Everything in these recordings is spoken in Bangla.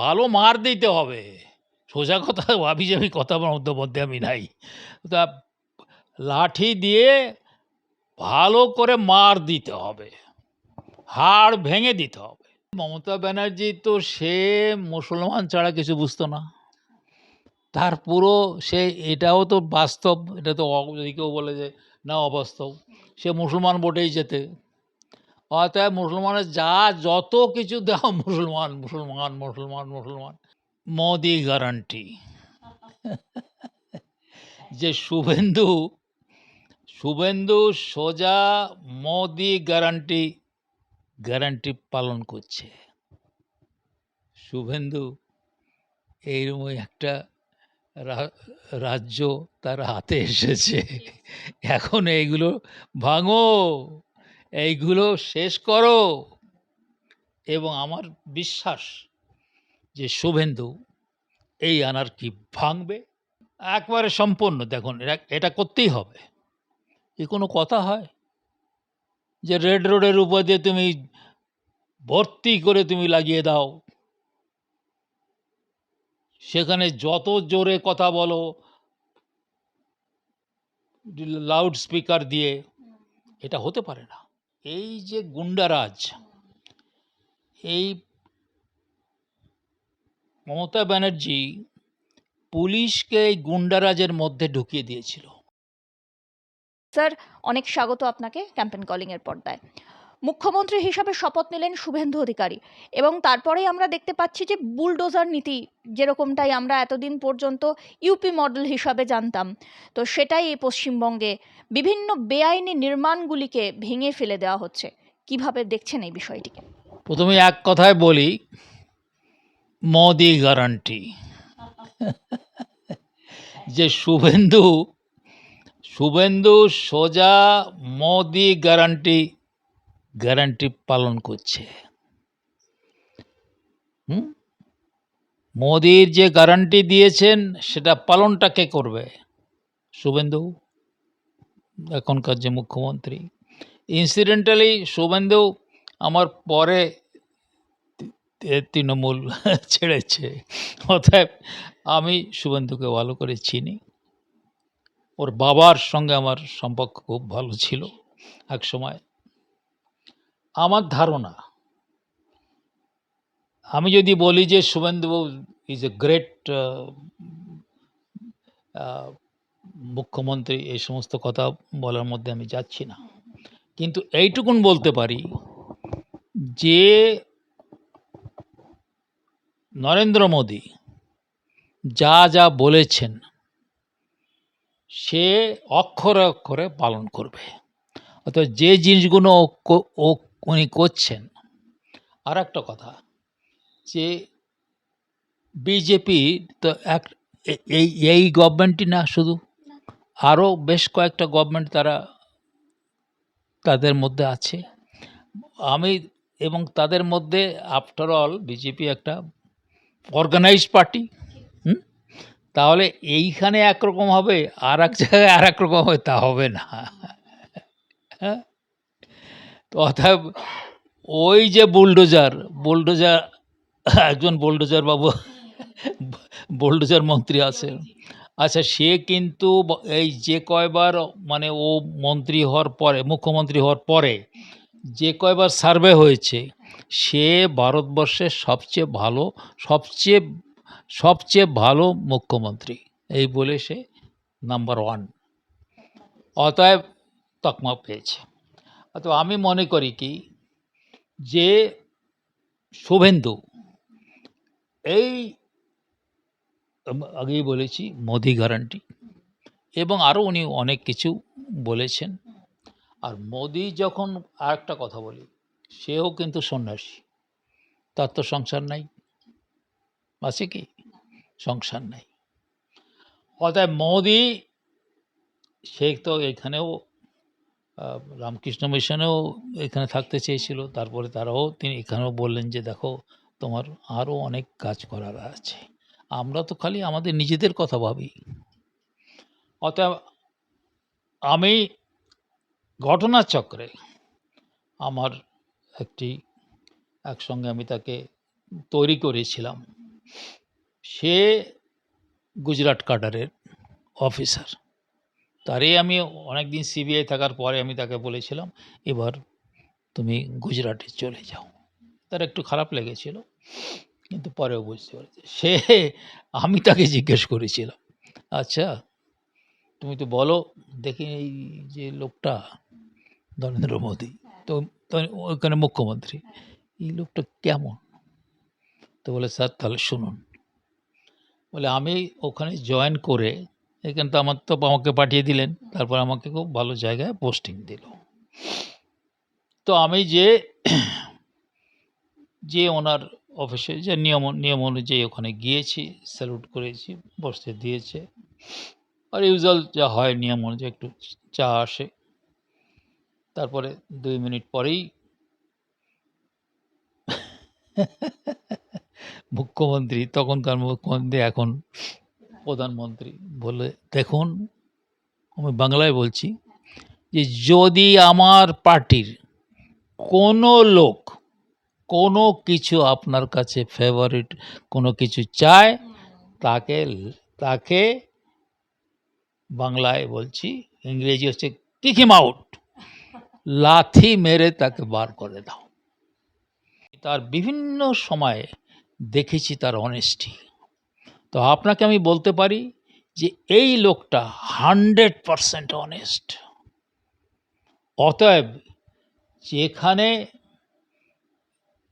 ভালো মার দিতে হবে। সোজা কথা হাবিজাবি কথা মধ্যে আমি নাই। তা লাঠি দিয়ে ভালো করে মার দিতে হবে, হাড় ভেঙে দিতে হবে। মমতা ব্যানার্জি তো সে মুসলমান ছাড়া কিছু বুঝতো না। তার পুরো সে এটাও তো বাস্তব, এটা তো যদি কেউ বলে যে না অবাস্তব, সে মুসলমান ভোটেই যেতে। অতএব মুসলমানের যা যত কিছু দেওয়া মুসলমান মুসলমান মুসলমান মুসলমান। মোদি গ্যারান্টি যে শুভেন্দু সোজা মোদি গ্যারান্টি পালন করছে। শুভেন্দু এইরকম একটা রাজ্য তার হাতে এসেছে, এখন এইগুলো ভাঙো, এইগুলো শেষ করো। এবং আমার বিশ্বাস যে শুভেন্দু এই আনারকি ভাঙবে একবারে সম্পূর্ণ। দেখুন, এটা করতেই হবে। এ কোনো কথা হয় যে রেড রোডের উপর দিয়ে তুমি ভর্তি করে তুমি লাগিয়ে দাও, সেখানে যত জোরে কথা বলো লাউড স্পিকার দিয়ে, এটা হতে পারে না। এই যে গুন্ডারাজ, এই মমতা ব্যানার্জি পুলিশকে এই গুন্ডারাজের মধ্যে ঢুকিয়ে দিয়েছিল। স্যার, অনেক স্বাগত আপনাকে ক্যাম্পেইন কলিং এর পর্দায়। মুখ্যমন্ত্রী হিসাবে শপথ নিলেন শুভেন্দু অধিকারী এবং তারপরেই আমরা দেখতে পাচ্ছি যে বুলডোজার নীতি, যেরকমটাই আমরা এতদিন পর্যন্ত ইউপি মডেল হিসাবে জানতাম, তো সেটাই এই পশ্চিমবঙ্গে বিভিন্ন বেআইনি নির্মাণগুলিকে ভেঙে ফেলে দেওয়া হচ্ছে। কিভাবে দেখছেন এই বিষয়টিকে? প্রথমে এক কথায় বলি, মোদি গ্যারান্টি। যে শুভেন্দু সোজা মোদি গ্যারান্টি পালন করছে। মোদির যে গ্যারান্টি দিয়েছেন সেটা পালনটা কে করবে? শুভেন্দু, এখনকার যে মুখ্যমন্ত্রী। ইনসিডেন্টালি শুভেন্দু আমার পরে তৃণমূল ছেড়েছে, অতএব আমি শুভেন্দুকে ভালো করে চিনি। ওর বাবার সঙ্গে আমার সম্পর্ক খুব ভালো ছিল এক সময়। আমার ধারণা, আমি যদি বলি যে শুভেন্দু ইজ এ গ্রেট মুখ্যমন্ত্রী, এই সমস্ত কথা বলার মধ্যে আমি যাচ্ছি না, কিন্তু এইটুকুন বলতে পারি যে নরেন্দ্র মোদী যা যা বলেছেন সে অক্ষরে অক্ষরে পালন করবে। অর্থাৎ যে জিনিসগুলো উনি করছেন। আর একটা কথা, যে বিজেপি তো এই গভর্নমেন্টই না, শুধু আরও বেশ কয়েকটা গভর্নমেন্ট তাদের মধ্যে আছে। এবং তাদের মধ্যে আফটার অল বিজেপি একটা অর্গানাইজড পার্টি। তাহলে এইখানে একরকম হবে, আর এক জায়গায় আর এক রকম হবে, তা হবে না। হ্যাঁ, তো অতএব ওই যে বুলডোজার একজন বুলডোজার মন্ত্রী আছে। আচ্ছা, সে কিন্তু এই যে কয়বার মানে ও মুখ্যমন্ত্রী হওয়ার পরে যে কয়বার সার্ভে হয়েছে, সে ভারতবর্ষের সবচেয়ে ভালো মুখ্যমন্ত্রী, এই বলে সে নাম্বার 1, অতএব তকমা পেয়েছে। তো আমি মনে করি কি যে শুভেন্দু এই আগেই বলেছি মোদি গ্যারান্টি, এবং আরও উনি অনেক কিছু বলেছেন। আর মোদি যখন, আর একটা কথা বলি, সেও কিন্তু সন্ন্যাসী, তার তো সংসার নাই, আছে কি? সংসার নাই। অতএব মোদি, সে তো এখানেও রামকৃষ্ণ মিশনেও এখানে থাকতে চেয়েছিল, তারপরে তিনি এখানেও বললেন যে দেখো, তোমার আরও অনেক কাজ করার আছে, আমরা তো খালি আমাদের নিজেদের কথা ভাবি। অতএব আমি ঘটনাচক্রে আমার একসঙ্গে আমি তাকে তৈরি করেছিলাম, সে গুজরাট কাডারের অফিসার। তারই আমি অনেক দিন সিবিআই থাকার পরে আমি তাকে বলেছিলাম, এবার তুমি গুজরাটে চলে যাও। তার একটু খারাপ লেগেছিল, কিন্তু পরেও বুঝতে পেরেছে। আমি তাকে জিজ্ঞেস করেছিলাম, আচ্ছা তুমি তো বলো দেখি এই যে লোকটা নরেন্দ্র মোদী, তো তো ওখানে মুখ্যমন্ত্রী, এই লোকটা কেমন? তো বলে স্যার তাহলে শুনুন, বলে আমি ওখানে জয়েন করে এখানে তো আমাকে পাঠিয়ে দিলেন, তারপর আমাকে খুব ভালো জায়গায় পোস্টিং দিল। তো আমি যে ওনার অফিসে যে নিয়ম অনুযায়ী ওখানে গিয়েছি, স্যালুট করেছি, বসতে দিয়েছে, আর ইউজুয়াল যা হয় নিয়ম অনুযায়ী একটু চা আসে। তারপরে 2 মিনিট পরেই মুখ্যমন্ত্রী, তখনকার মুখ্যমন্ত্রী এখন প্রধানমন্ত্রী, বলে দেখুন, আমি বাংলায় বলছি, যে যদি আমার পার্টির কোনো লোক কোনো কিছু আপনার কাছে ফেভারিট কোনো কিছু চায়, তাকে তাকে বাংলায় বলছি, ইংরেজি হচ্ছে কিক হিম আউট, লাথি মেরে তাকে বার করে দাও। তার বিভিন্ন সময়ে দেখেছি তার অনেস্টি। তো আপনাকে আমি বলতে পারি যে এই লোকটা 100% অনেস্ট। অতএব যেখানে,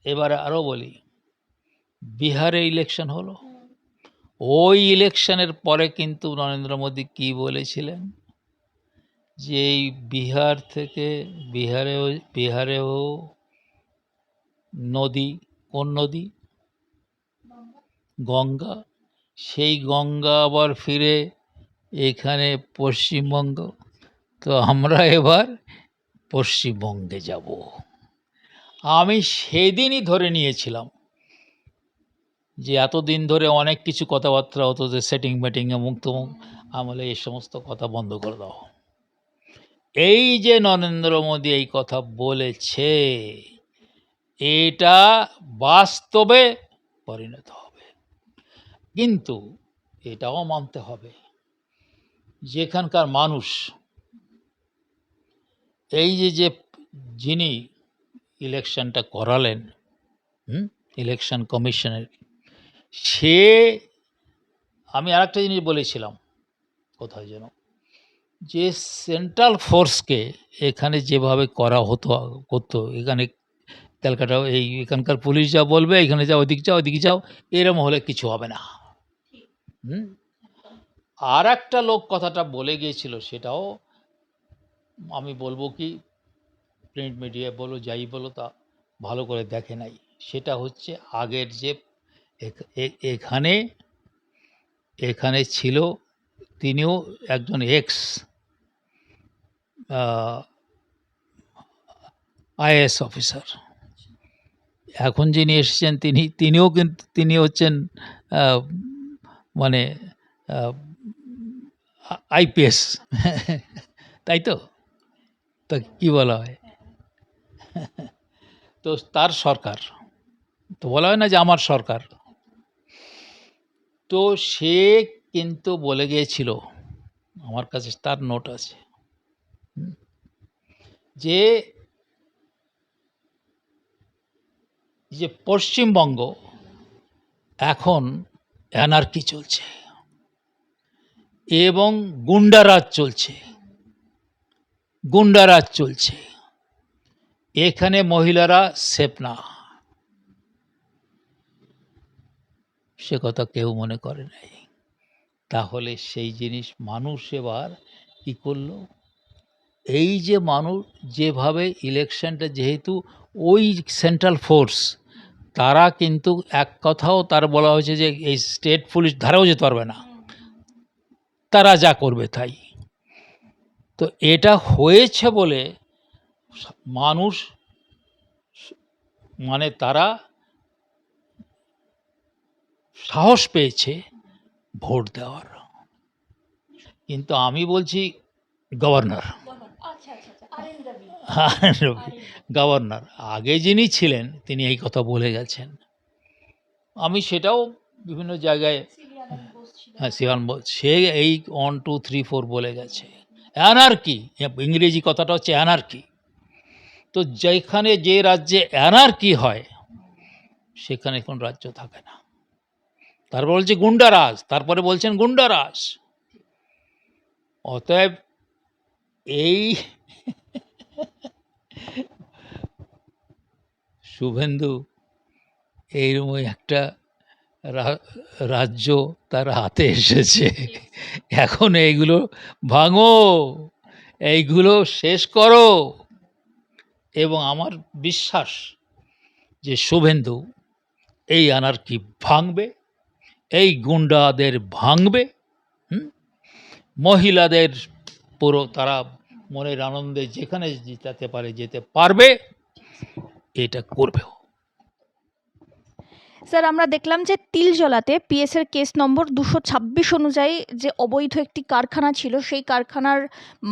এবারে আরও বলি, বিহারে ইলেকশন হলো, ওই ইলেকশনের পরে কিন্তু নরেন্দ্র মোদী কি বলেছিলেন, যে এই বিহার থেকে বিহারেও নদী, কোন নদী? গঙ্গা। সেই গঙ্গা আবার ফিরে এখানে পশ্চিমবঙ্গ, তো আমরা এবার পশ্চিমবঙ্গে যাব। আমি সেদিনই ধরে নিয়েছিলাম যে এতদিন ধরে অনেক কিছু কথাবার্তা হতো, যে সেটিং মেটিংয়ে মুক্ত আমলে এই সমস্ত কথা বন্ধ করে দাও। এই যে নরেন্দ্র মোদী এই কথা বলেছে, এটা বাস্তবে পরিণত হবে। কিন্তু এটাও মানতে হবে, যেখানকার মানুষ, এই যে যিনি ইলেকশনটা করালেন, ইলেকশন কমিশনের, সে, আমি আরেকটা জিনিস বলেছিলাম কোথায় যেন, যে সেন্ট্রাল ফোর্সকে এখানে যেভাবে করতো, এখানে ক্যালকাটা এখানকার পুলিশ যা বলবে, এখানে যাও, ওইদিকে যাও, এরম হলে কিছু হবে না। আর একটা লোক কথাটা বলে গিয়েছিল, সেটাও আমি বলবো কি, প্রিন্ট মিডিয়া বলো যাই বলো, তা ভালো করে দেখে নাই। সেটা হচ্ছে আগের যে এখানে ছিল, তিনিও একজন এক্স আইএএস অফিসার। এখন যিনি এসেছেন তিনি হচ্ছেন মানে আইপিএস, তাই তো কি বলা হয়, তো তার সরকার, তো বলা হয় না যে আমার সরকার। তো সে কিন্তু বলে গিয়েছিল, আমার কাছে তার নোট আছে, যে পশ্চিমবঙ্গ এখন অ্যানার্কি চলছে এবং গুন্ডারাজ চলছে, এখানে মহিলারা সেফ না। সে কথা কেউ মনে করে নাই। তাহলে সেই জিনিস মানুষ এবার কি করলো, এই যে মানুষ যেভাবে ইলেকশনটা, যেহেতু ওই সেন্ট্রাল ফোর্স, তারা কিন্তু এক কথাও তার বলা হয়েছে যে এই স্টেট পুলিশ ধারেও যেতে পারবে না, তারা যা করবে তাই। তো এটা হয়েছে বলে মানুষ, মানে তারা সাহস পেয়েছে ভোট দেওয়ার। কিন্তু আমি বলছি গভর্নর, গভর্নর আগে যিনি ছিলেন তিনি এই কথা বলে গেছেন। আমি সেটাও বিভিন্ন জায়গায়, হ্যাঁ সিয়ান সে এই 1 2 3 4 বলে গেছে। অ্যানার্কি, ইংরেজি কথাটা হচ্ছে অ্যানার্কি। তো যেখানে যে রাজ্যে অ্যানার্কি হয় সেখানে কোন রাজ্য থাকে না। তারপর বলছে গুন্ডারাজ, তারপরে বলছেন গুন্ডারাজ। অতএব এই শুভেন্দু এইরকম একটা রাজ্য তার হাতে এসেছে, এখন এইগুলো ভাঙো, এইগুলো শেষ করো। এবং আমার বিশ্বাস যে শুভেন্দু এই অ্যানার্কি ভাঙবে, এই গুন্ডাদের ভাঙবে, মহিলাদের পুরো তারা মনের আনন্দে যেখানে যেতে পারে যেতে পারবে, এটা করবেও। স্যার আমরা দেখলাম যে তিলজলাতে পিএসের কেস নম্বর 226 অনুযায়ী যে অবৈধ একটি কারখানা ছিল সেই কারখানার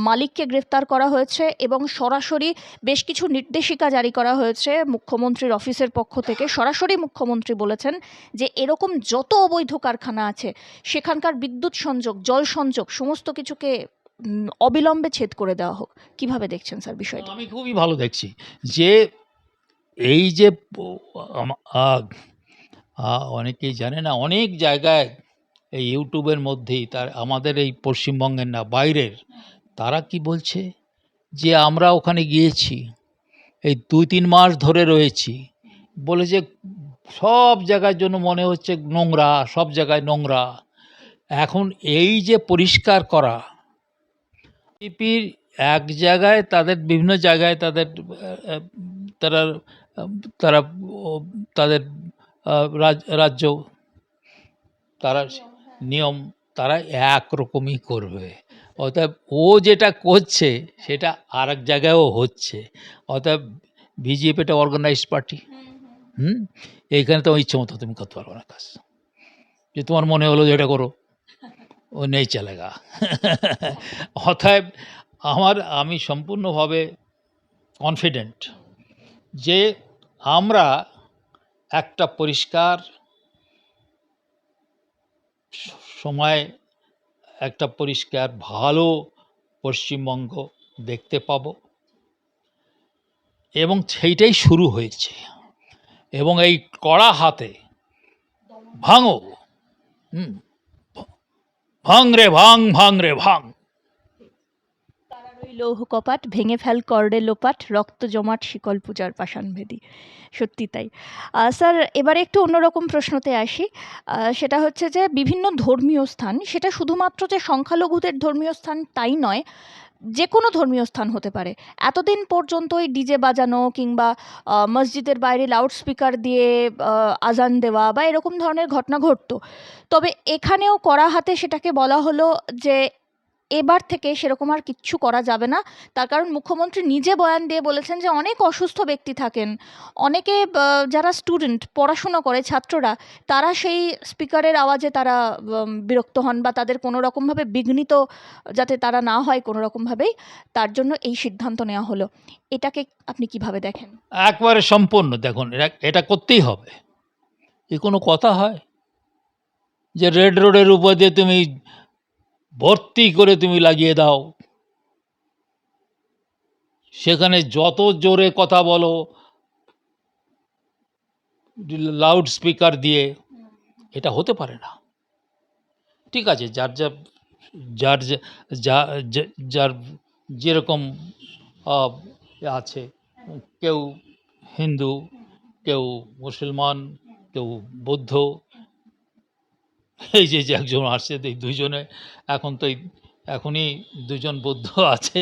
মালিককে গ্রেফতার করা হয়েছে এবং সরাসরি বেশ কিছু নির্দেশিকা জারি করা হয়েছে মুখ্যমন্ত্রীর অফিসের পক্ষ থেকে। সরাসরি মুখ্যমন্ত্রী বলেছেন যে এরকম যত অবৈধ কারখানা আছে সেখানকার বিদ্যুৎ সংযোগ, জল সংযোগ সমস্ত কিছুকে অবিলম্বে ছেদ করে দেওয়া হোক। কিভাবে দেখছেন স্যার বিষয়টি? আমি খুবই ভালো দেখছি যে এই যে অনেকেই জানে না, অনেক জায়গায় এই ইউটিউবের মধ্যেই তার আমাদের এই পশ্চিমবঙ্গের না বাইরের, তারা কি বলছে যে আমরা ওখানে গিয়েছি, এই 2-3 মাস ধরে রয়েছি, বলে যে সব জায়গার জন্য মনে হচ্ছে নোংরা, সব জায়গায় নোংরা। এখন এই যে পরিষ্কার করা, বিজেপির এক জায়গায় তাদের বিভিন্ন জায়গায় তাদের তারা তারা তাদের রাজ্য তারা নিয়ম তারা একরকমই করবে। অতএব ও যেটা করছে সেটা আর এক জায়গায়ও হচ্ছে। অতএব বিজেপি একটা অর্গানাইজড পার্টি, এইখানে তো ইচ্ছে মতো তুমি করতে পারবো না কাজ, যে তোমার মনে হলো যে এটা করো, ও নেই চলেগা। অতএব আমি সম্পূর্ণভাবে কনফিডেন্ট যে আমরা একটা পরিষ্কার সময়, একটা পরিষ্কার ভালো পশ্চিমবঙ্গ দেখতে পাবো, এবং সেইটাই শুরু হয়েছে। এবং এই কড়া হাতে ভাঙো, ভাঙ রে ভাঙ, ভাঙ রে ভাঙ। লৌহ কপাট ভেঙে ফেল করডে লোপাট, রক্ত জমাট শিকল পূজার পাষাণভেদী। সত্যি তাই। স্যার এবারে একটু অন্যরকম প্রশ্নতে আসি। সেটা হচ্ছে যে বিভিন্ন ধর্মীয় স্থান, সেটা শুধুমাত্র যে সংখ্যালঘুদের ধর্মীয় স্থান তাই নয়, যে কোনো ধর্মীয় স্থান হতে পারে। এতদিন পর্যন্ত ওই ডিজে বাজানো কিংবা মসজিদের বাইরে লাউডস্পিকার দিয়ে আজান দেওয়া বা এরকম ধরনের ঘটনা ঘটতো। তবে এখানেও কড়া হাতে সেটাকে বলা হলো যে এবার থেকে সেরকম আর কিচ্ছু করা যাবে না। তার কারণ মুখ্যমন্ত্রী নিজে বয়ান দিয়ে বলেছেন যে অনেক অসুস্থ ব্যক্তি থাকেন, অনেকে যারা স্টুডেন্ট পড়াশুনো করে ছাত্ররা, তারা সেই স্পিকারের আওয়াজে তারা বিরক্ত হন বা তাদের কোনো রকমভাবে বিঘ্নিত যাতে তারা না হয় কোনো রকমভাবেই, তার জন্য এই সিদ্ধান্ত নেওয়া হলো। এটাকে আপনি কিভাবে দেখেন? একবারে সম্পূর্ণ দেখুন, এটা করতেই হবে। এ কোনো কথা হয় যে রেড রোডের উপর দিয়ে তুমি ভর্তি করে তুমি লাগিয়ে দাও, সেখানে যত জোরে কথা বলো লাউড স্পিকার দিয়ে, এটা হতে পারে না। ঠিক আছে, যার যার যার যেরকম আছে, কেউ হিন্দু, কেউ মুসলমান, কেউ বৌদ্ধ, এই যে একজন আসছে এই দুজনে, এখন তো এখনই দুজন বৌদ্ধ আছে।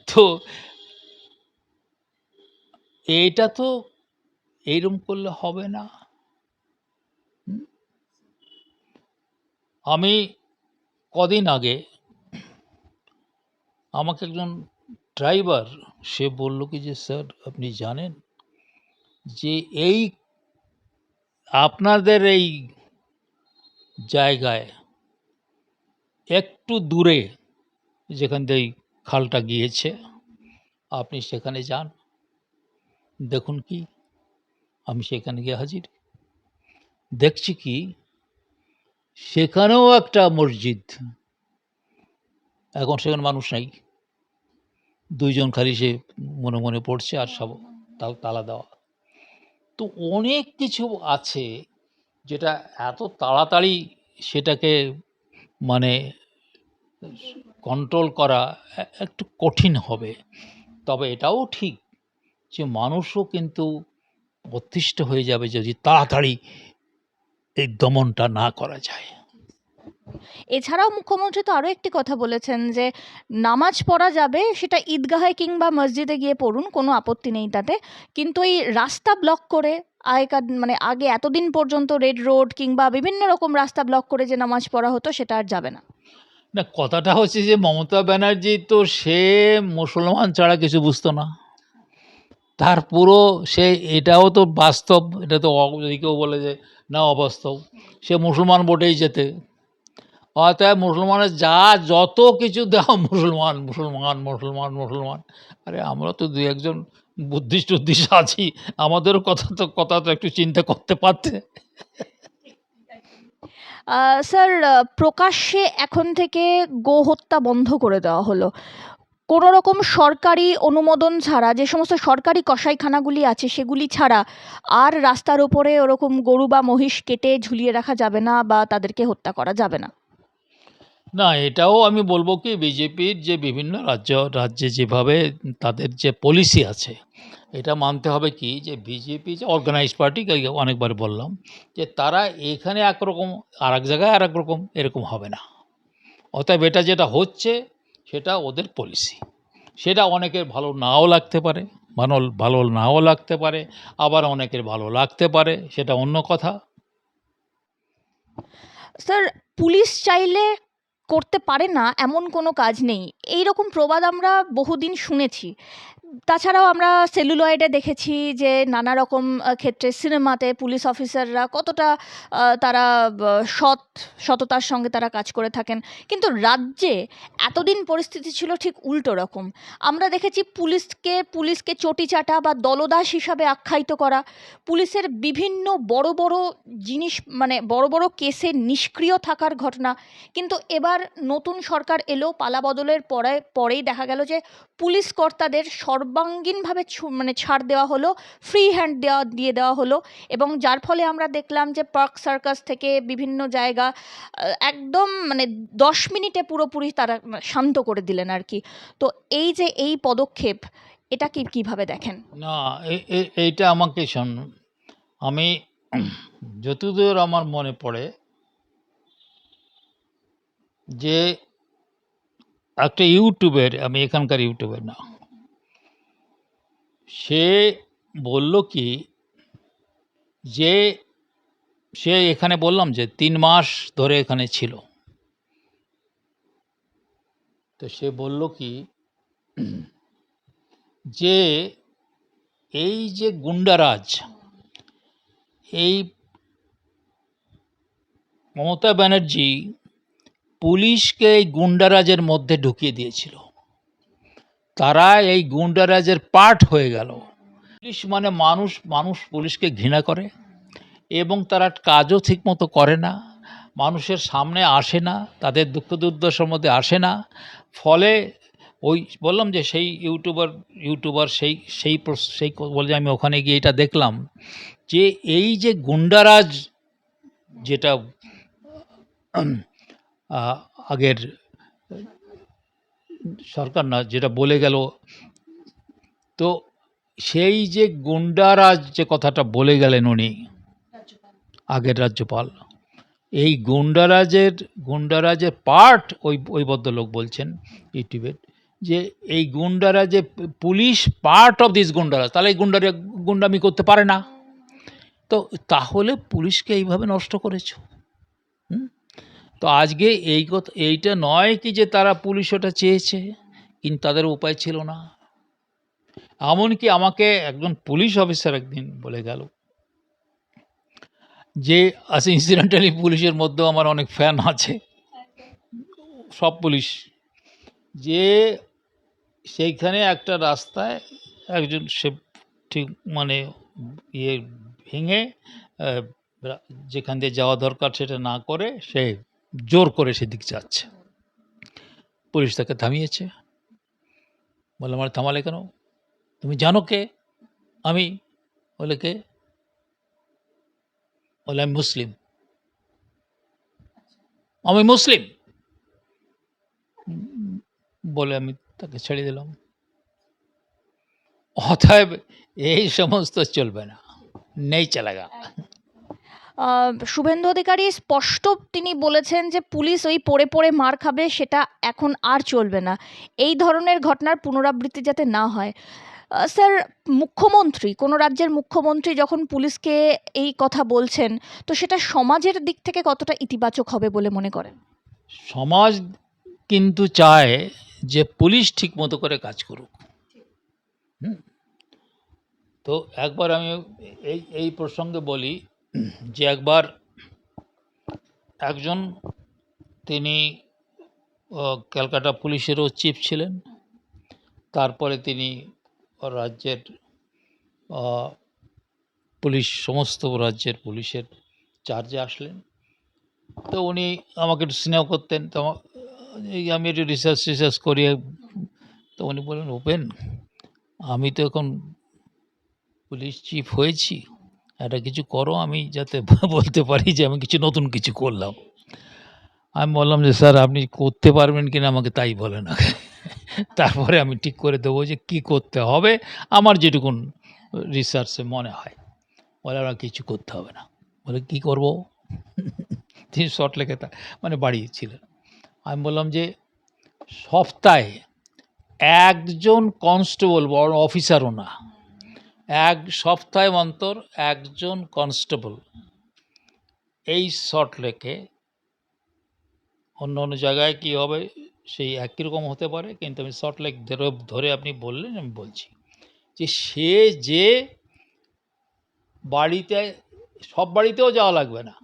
তো এইটা তো এইরকম করলে হবে না। আমি কদিন আগে আমাকে একজন ড্রাইভার সে বলল কি যে স্যার আপনি জানেন যে এই আপনাদের এই জায়গায় একটু দূরে যেখান থেকে খালটা গিয়েছে, আপনি সেখানে যান, দেখুন কি। আমি সেখানে গিয়ে হাজির। দেখছি কি সেখানেও একটা মসজিদ, এখন সেখানে মানুষ নাই, 2 জন খালি সে মনে মনে পড়ছে আর সব তাও তালা দেওয়া। তো অনেক কিছু আছে যেটা এত তাড়াতাড়ি সেটাকে মানে কন্ট্রোল করা একটু কঠিন হবে। তবে এটাও ঠিক যে মানুষও কিন্তু অতিষ্ঠ হয়ে যাবে যদি তাড়াতাড়ি এই দমনটা না করা যায়। এছাড়াও মুখ্যমন্ত্রী তো আরও একটি কথা বলেছেন যে নামাজ পড়া যাবে, সেটা ঈদগাহে কিংবা মসজিদে গিয়ে পড়ুন, কোনো আপত্তি নেই তাতে, কিন্তু এই রাস্তা ব্লক করে আগেকার মানে আগে এতদিন পর্যন্ত রেড রোড কিংবা বিভিন্ন রকম রাস্তা ব্লক করে যে নামাজ পড়া হতো সেটা আর যাবে না। না, কথাটা হচ্ছে যে মমতা ব্যানার্জি তো সে মুসলমান ছাড়া কিছু বুঝতো না, তার পুরো সে এটাও তো বাস্তব, এটা তো যদি কেউ বলে যে না অবাস্তব, সে মুসলমান ভোটেই যেতে, অতএব মুসলমানের যা যত কিছু দেওয়া মুসলমান মুসলমান মুসলমান মুসলমান। আরে আমরা তো 2-1 জন বুদ্ধিস্ট টুদ্ধিস্ট আছি, আমাদেরও কথা তো একটু চিন্তা করতে পারতে। স্যার, প্রকাশ্যে এখন থেকে গো হত্যা বন্ধ করে দেওয়া হলো। কোনো রকম সরকারি অনুমোদন ছাড়া, যে সমস্ত সরকারি কসাইখানাগুলি আছে সেগুলি ছাড়া আর রাস্তার ওপরে ওরকম গরু বা মহিষ কেটে ঝুলিয়ে রাখা যাবে না বা তাদেরকে হত্যা করা যাবে না। না, এটাও আমি বলবো কি বিজেপির যে বিভিন্ন রাজ্যে যেভাবে তাদের যে পলিসি আছে, এটা মানতে হবে কি যে বিজেপি যে অর্গানাইজড পার্টি, অনেকবার বললাম যে তারা এখানে একরকম আর এক জায়গায় আর এক রকম, এরকম হবে না। অতএব এটা যেটা হচ্ছে সেটা ওদের পলিসি, সেটা অনেকের ভালো নাও লাগতে পারে, ভালো নাও লাগতে পারে, আবার অনেকের ভালো লাগতে পারে, সেটা অন্য কথা। স্যার, পুলিশ চাইলে করতে পারে না এমন কোনো কাজ নেই, এই রকম প্রবাদ আমরা বহুদিন শুনেছি। তাছাড়াও আমরা সেলুলয়েডে দেখেছি যে নানা রকম ক্ষেত্রে সিনেমাতে পুলিশ অফিসাররা কতটা তারা সততার সঙ্গে তারা কাজ করে থাকেন, কিন্তু রাজ্যে এতদিন পরিস্থিতি ছিল ঠিক উল্টো রকম। আমরা দেখেছি পুলিশকে চটিচাটা বা দলদাস হিসাবে আখ্যায়িত করা, পুলিশের বিভিন্ন বড় বড় জিনিস মানে বড় বড় কেসে নিষ্ক্রিয় থাকার ঘটনা। কিন্তু এবার নতুন সরকার এলো, পালাবদলের পরেই দেখা গেল যে পুলিশ কর্তাদের সর্বাঙ্গীনভাবে মানে ছাড় দেওয়া হলো, ফ্রি হ্যান্ড দিয়ে দেওয়া হলো, এবং যার ফলে আমরা দেখলাম যে পার্ক সার্কাস থেকে বিভিন্ন জায়গা একদম মানে 10 মিনিটে পুরোপুরি তারা শান্ত করে দিলেন আর কি। তো এই যে এই পদক্ষেপ, এটা কিভাবে দেখেন? না, এইটা আমাকে শোন, আমি যতদূর আমার মনে পড়ে যে একটা ইউটিউবের, আমি এখানকার ইউটিউবের না, সে বলল কি যে সে এখানে বললাম যে 3 মাস ধরে এখানে ছিল, তো সে বলল কি যে এই যে গুন্ডারাজ, এই মমতা ব্যানার্জি পুলিশকে এই গুন্ডারাজের মধ্যে ঢুকিয়ে দিয়েছিল, তারা এই গুন্ডারাজের পার্ট হয়ে গেল। পুলিশ মানে মানুষ, মানুষ পুলিশকে ঘৃণা করে এবং তারা কাজও ঠিকমতো করে না, মানুষের সামনে আসে না, তাদের দুঃখ দুর্দশার মধ্যে আসে না। ফলে ওই বললাম যে সেই ইউটিউবার সেই সেই সেই বলে আমি ওখানে গিয়ে এটা দেখলাম যে এই যে গুন্ডারাজ যেটা আগের সরকার না যেটা বলে গেল, তো সেই যে গুন্ডারাজ যে কথাটা বলে গেলেন উনি আগের রাজ্যপাল, এই গুন্ডারাজের পার্ট ওই ভদ্রলোক বলছেন ইউটিউবের যে এই গুন্ডারাজে পুলিশ পার্ট অফ দিস গুন্ডারাজ, তাহলে এই গুন্ডামি করতে পারে না। তো তাহলে পুলিশকে এইভাবে নষ্ট করেছো। তো আজকে এইটা নয় কি যে তারা পুলিশ ওটা চেয়েছে কিন্তু তাদের উপায় ছিল না। এমনকি আমাকে একজন পুলিশ অফিসার একদিন বলে গেল যে ইনসিডেন্টালি পুলিশের মধ্যেও আমার অনেক ফ্যান আছে, সব পুলিশ, যে সেইখানে একটা রাস্তায় একজন সে ঠিক মানে ইয়ে ভেঙে যেখান দিয়ে যাওয়া দরকার সেটা না করে সে জোর করে সেদিক যাচ্ছে। পুলিশ তাকে থামিয়েছে। বললাম, আমার থামালে কেন? তুমি জানো কে আমি? বলে, কে? বলে, আমি মুসলিম। আমি মুসলিম বলে আমি তাকে ছেড়ে দিলাম। অতএব এই সমস্ত চলবে না, নেই চলেগা। শুভেন্দু অধিকারী স্পষ্ট তিনি বলেছেন যে পুলিশ ওই পড়ে পড়ে মার খাবে, সেটা এখন আর চলবে না। এই ধরনের ঘটনার পুনরাবৃত্তি যাতে না হয়। স্যার, মুখ্যমন্ত্রী, কোনো রাজ্যের মুখ্যমন্ত্রী যখন পুলিশকে এই কথা বলছেন, তো সেটা সমাজের দিক থেকে কতটা ইতিবাচক হবে বলে মনে করেন? সমাজ কিন্তু চায় যে পুলিশ ঠিক মতো করে কাজ করুক। তো একবার আমি এই প্রসঙ্গে বলি যে একবার একজন, তিনি ক্যালকাটা পুলিশেরও চিফ ছিলেন, তারপরে তিনি রাজ্যের পুলিশ, সমস্ত রাজ্যের পুলিশের চার্জে আসলেন। তো উনি আমাকে একটু স্নেহ করতেন। তো আমি একটু রিসার্চ করি। তো উনি বললেন, উপেন, আমি তো এখন পুলিশ চিফ হয়েছি, একটা কিছু করো, আমি যাতে বলতে পারি যে আমি কিছু নতুন কিছু করলাম। আমি বললাম যে, স্যার আপনি করতে পারবেন কিনা আমাকে তাই বলেন আগে, তারপরে আমি ঠিক করে দেবো যে কি করতে হবে, আমার যেটুকুন রিসার্চে মনে হয়। বলে, আমার কিছু করতে হবে না। বলে, কি করব? তিনি সল্টলেকে মানে বাড়ি ছিলেন। আমি বললাম যে সপ্তাহে একজন কনস্টেবল, বড় অফিসারও না, এক সপ্তাহে অন্তর একজন কনস্টেবল এই সল্টলেকে, অন্য অন্য জায়গায় কি হবে সেই একই রকম হতে পারে, কিন্তু আমি সল্টলেক ধরে আপনি বললেন, আমি বলছি যে সে যে বাড়িতে, সব বাড়িতেও যাওয়া লাগবে না,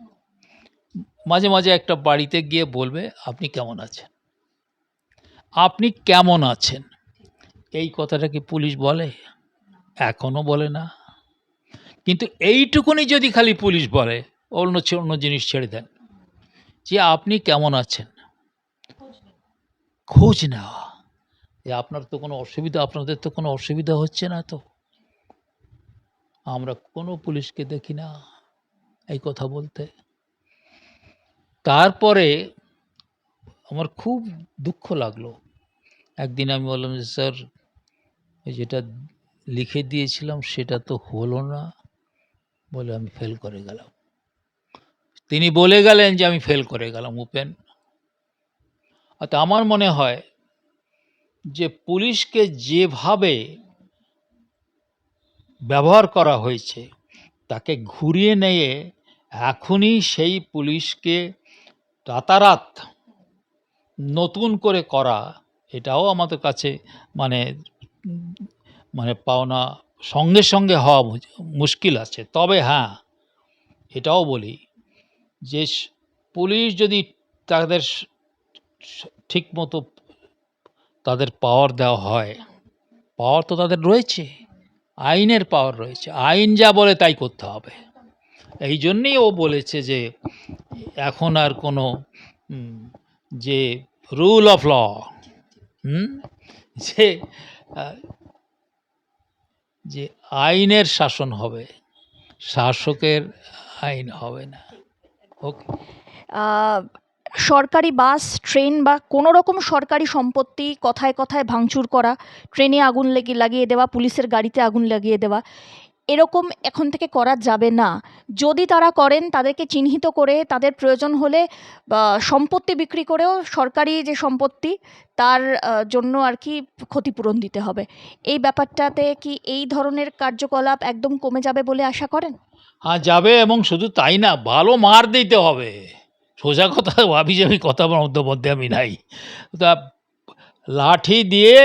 মাঝে মাঝে একটা বাড়িতে গিয়ে বলবে, আপনি কেমন আছেন, আপনি কেমন আছেন। এই কথাটা কি পুলিশ বলে? এখনো বলে না। কিন্তু এইটুকুনি যদি খালি পুলিশ বলে, অন্য জিনিস ছেড়ে দেন, যে আপনি কেমন আছেন, খোঁজ নেওয়া, যে আপনার তো কোনো অসুবিধা, আপনাদের তো কোনো অসুবিধা হচ্ছে না তো? আমরা কোনো পুলিশকে দেখি না এই কথা বলতে। তারপরে আমার খুব দুঃখ লাগলো। একদিন আমি বললাম যে, স্যার যেটা লিখে দিয়েছিলাম সেটা তো হলো না। বলে, আমি ফেল করে গেলাম। তিনি বলে গেলেন যে আমি ফেল করে গেলাম, উপেন। অর্থাৎ আমার মনে হয় যে পুলিশকে যেভাবে ব্যবহার করা হয়েছে, তাকে ঘুরিয়ে নিয়ে এখনই সেই পুলিশকে রাতারাত নতুন করে করা, এটাও আমাদের কাছে মানে মানে পাওনা সঙ্গে সঙ্গে হওয়া মুশকিল আছে। তবে হ্যাঁ, এটাও বলি যে পুলিশ যদি তাদের ঠিক মতো তাদের পাওয়ার দেওয়া হয়, পাওয়ার তো তাদের রয়েছে, আইনের পাওয়ার রয়েছে, আইন যা বলে তাই করতে হবে। এই জন্যেই ও বলেছে যে এখন আর কোনো যে রুল অফ ল, যে আইনের শাসন হবে, শাসকের আইন হবে না। ওকে। সরকারি বাস, ট্রেন বা কোনো রকম সরকারি সম্পত্তি কথায় কথায় ভাঙচুর করা, ট্রেনে আগুন লাগিয়ে দেওয়া, পুলিশের গাড়িতে আগুন লাগিয়ে দেওয়া, এরকম এখন থেকে করা যাবে না। যদি তারা করেন, তাদেরকে চিহ্নিত করে তাদের প্রয়োজন হলে সম্পত্তি বিক্রি করেও সরকারি যে সম্পত্তি তার জন্য আর কি ক্ষতিপূরণ দিতে হবে। এই ব্যাপারটাতে কি এই ধরনের কার্যকলাপ একদম কমে যাবে বলে আশা করেন? হ্যাঁ, যাবে, এবং শুধু তাই না, ভালো মার দিতে হবে। সোজা কথা, ভাবি কথা মধ্যে আমি নাই। তা লাঠি দিয়ে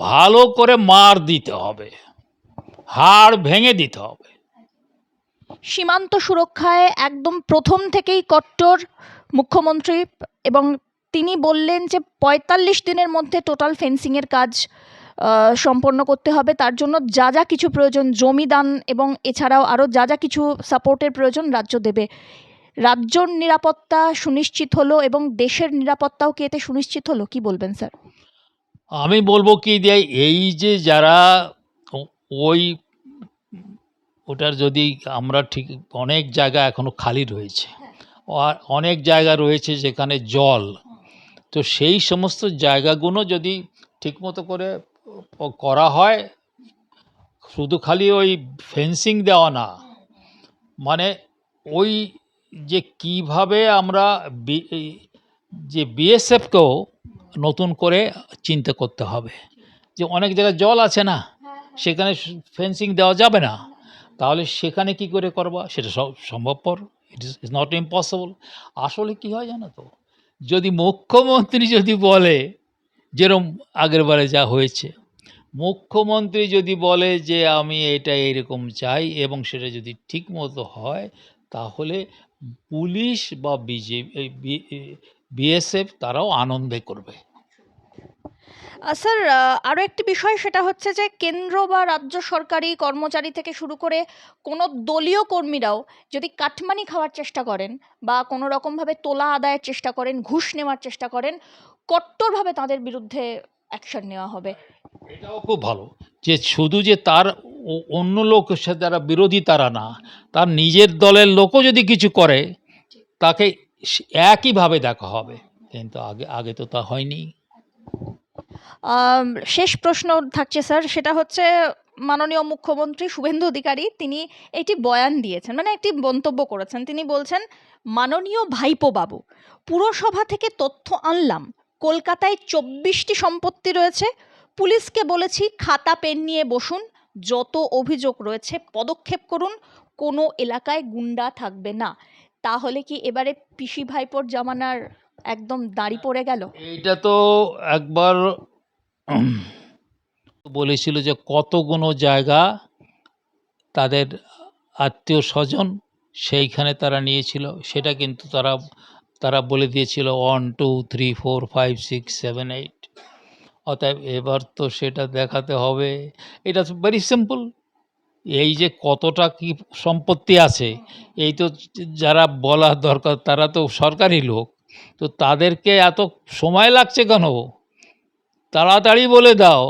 ভালো করে মার দিতে হবে, হাড় ভেঙে দিতে হবে। সীমান্ত সুরক্ষায় একদম প্রথম থেকেই কট্টর মুখ্যমন্ত্রী, এবং তিনি বললেন যে ৪৫ দিনের মধ্যে টোটাল ফেন্সিংয়ের কাজ সম্পন্ন করতে হবে, তার জন্য যা যা কিছু প্রয়োজন জমি দান এবং এছাড়াও আরও যা যা কিছু সাপোর্টের প্রয়োজন রাজ্য দেবে। রাজ্যর নিরাপত্তা সুনিশ্চিত হলো এবং দেশের নিরাপত্তাও কি এতে সুনিশ্চিত হলো, কি বলবেন স্যার? আমি বলবো কি যে এই যে যারা ওই ওটার যদি আমরা ঠিক অনেক জায়গা এখনো খালি রয়েছে, আর অনেক জায়গা রয়েছে যেখানে জল, তো সেই সমস্ত জায়গাগুলো যদি ঠিকমতো করে করা হয়, শুধু খালি ওই ফেন্সিং দেওয়া না, মানে ওই যে কিভাবে আমরা যে বিএসএফকেও নতুন করে চিন্তা করতে হবে, যে অনেক জায়গায় জল আছে না, সেখানে ফেন্সিং দেওয়া যাবে না, তাহলে সেখানে কি করে করবা, সেটা সম্ভবপর, ইট ইজ নট ইম্পসিবল। আসলে কি হয় জানো তো, যদি মুখ্যমন্ত্রী যদি বলে, যেরকম আগের বারে যা হয়েছে, মুখ্যমন্ত্রী যদি বলে যে আমি এটা এইরকম চাই এবং সেটা যদি ঠিক মতো হয়, তাহলে পুলিশ বা বিএসএফ তারাও আনন্দে করবে। স্যার, আরও একটি বিষয়, সেটা হচ্ছে যে কেন্দ্র বা রাজ্য সরকারি কর্মচারী থেকে শুরু করে কোনো দলীয় কর্মীরাও যদি কাটমানি খাওয়ার চেষ্টা করেন বা কোনো রকমভাবে তোলা আদায়ের চেষ্টা করেন, ঘুষ নেওয়ার চেষ্টা করেন, কট্টরভাবে তাদের বিরুদ্ধে অ্যাকশন নেওয়া হবে। এটাও খুব ভালো যে শুধু যে তার অন্য লোকের সাথে যারা বিরোধী তারা না, তার নিজের দলের লোকও যদি কিছু করে তাকে একইভাবে দেখা হবে, কিন্তু আগে আগে তো তা হয়নি। শেষ প্রশ্ন থাকছে স্যার, সেটা হচ্ছে মাননীয় মুখ্যমন্ত্রী শুভেন্দু অধিকারী তিনি একটি বয়ান দিয়েছেন, মানে একটি মন্তব্য করেছেন। তিনি বলছেন, মাননীয় ভাইপো বাবু, পুরসভা থেকে তথ্য আনলাম কলকাতায় 24টি সম্পত্তি রয়েছে, পুলিশকে বলেছি খাতা পেন নিয়ে বসুন, যত অভিযোগ রয়েছে পদক্ষেপ করুন, কোনো এলাকায় গুন্ডা থাকবে না। তাহলে কি এবারে পিসি ভাইপোর জামানার একদম দাঁড়ি পড়ে গেল? এইটা তো একবার বলেছিল যে কতগুলো জায়গা তাদের আত্মীয় স্বজন সেইখানে তারা নিয়েছিল, সেটা কিন্তু তারা তারা বলে দিয়েছিল 1 2 3 4 5 6 7 8। অতএব এবার তো সেটা দেখাতে হবে। এটা তো ভেরি সিম্পল, এই যে কতটা কি সম্পত্তি আছে, এই তো যারা বলা দরকার তারা তো সরকারি লোক, তো তাদেরকে এত সময় লাগছে কেন? তাড়াতাড়ি বলে দাও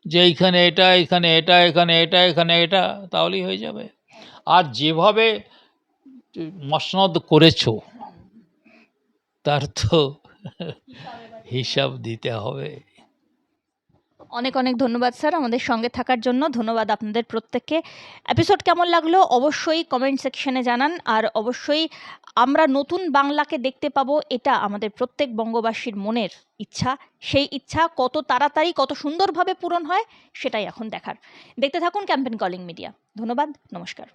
যে এইখানে এটা, এখানে এটা, এখানে এটা, এখানে এটা, তাহলেই হয়ে যাবে। আর যেভাবে মসনদ করেছো তার তো হিসাব দিতে হবে। অনেক অনেক ধন্যবাদ স্যার আমাদের সঙ্গে থাকার জন্য। ধন্যবাদ আপনাদের প্রত্যেককে। এপিসোড কেমন লাগলো অবশ্যই কমেন্ট সেকশনে জানান, আর অবশ্যই আমরা নতুন বাংলাকে দেখতে পাবো, এটা আমাদের প্রত্যেক বঙ্গবাসীর মনের ইচ্ছা। সেই ইচ্ছা কত তাড়াতাড়ি কত সুন্দরভাবে পূরণ হয় সেটাই এখন দেখার। দেখতে থাকুন ক্যাম্পেন কলিং মিডিয়া। ধন্যবাদ, নমস্কার।